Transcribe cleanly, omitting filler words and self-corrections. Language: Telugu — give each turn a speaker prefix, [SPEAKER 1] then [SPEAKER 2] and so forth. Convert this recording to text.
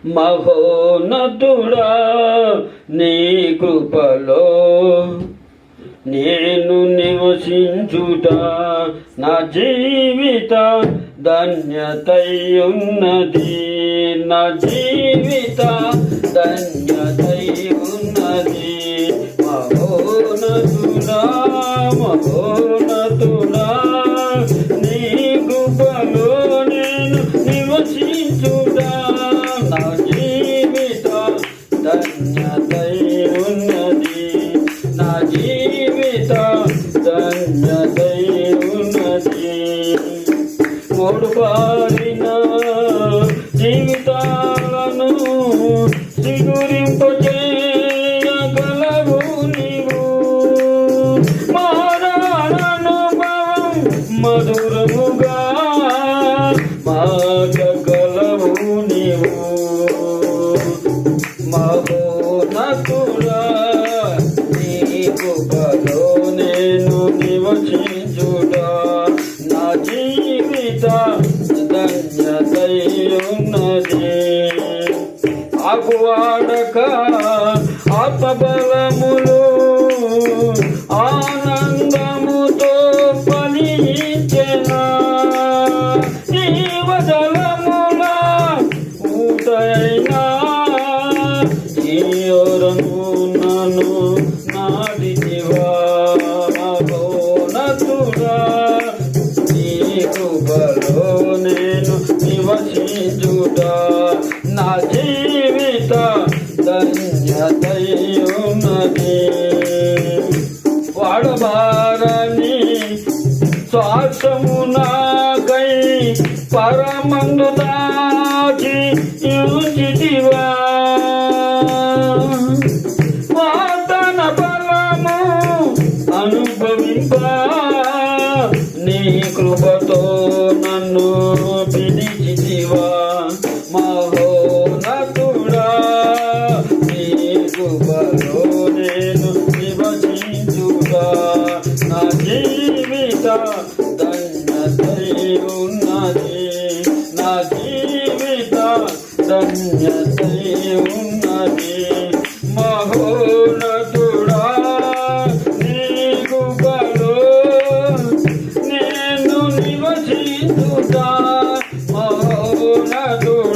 [SPEAKER 1] మహోన్నతుడా నీ కృపలో నేను నివసించుట నా జీవిత ధన్యతయున్నది. నా జీవిత ధన్యతయున్నది. మహోన్నతుడా మహోన్నతుడా నీ కృపలో నేను నివసించుట నా జీవిత ధన్యతయున్నది. నా జీవిత ధన్యతయున్నది. ఓడిపారిన జీవితాలను సిగురింపజేయగలవు నీవు. మారణానుభవం మధురముగా మార్చగలవు నీవు. మహోన్నతుడా నీ కృపలో నేను నివసించుట నా జీవిత ధన్యతయున్నది. ఆకువాడక ఆత్మబలములు ఆనందముతో ఫలించెనా. జీవజలముల ఊటైనా ఈయోరను నన్ను నాడితివా. మహోన్నతుడా నీ కృపలో నేను నివసించుట నా జీవిత ధన్యతయున్నది. వాడబారని శ్వాసము నాకై పరమందు దాచి ఉంచితివా. వాతన బలము అనుభవింప నీ కృపతో నన్ను పిలిచితివా. మహోన్నతుడా నీ కృపలో నేను నివసించుట నా జీవిత ధన్యతయున్నది. నా జీవిత ధన్యతయున్నది. మహోన్నతుడా నీ కృపలో నేను నివసించుట మహోన్నతుడా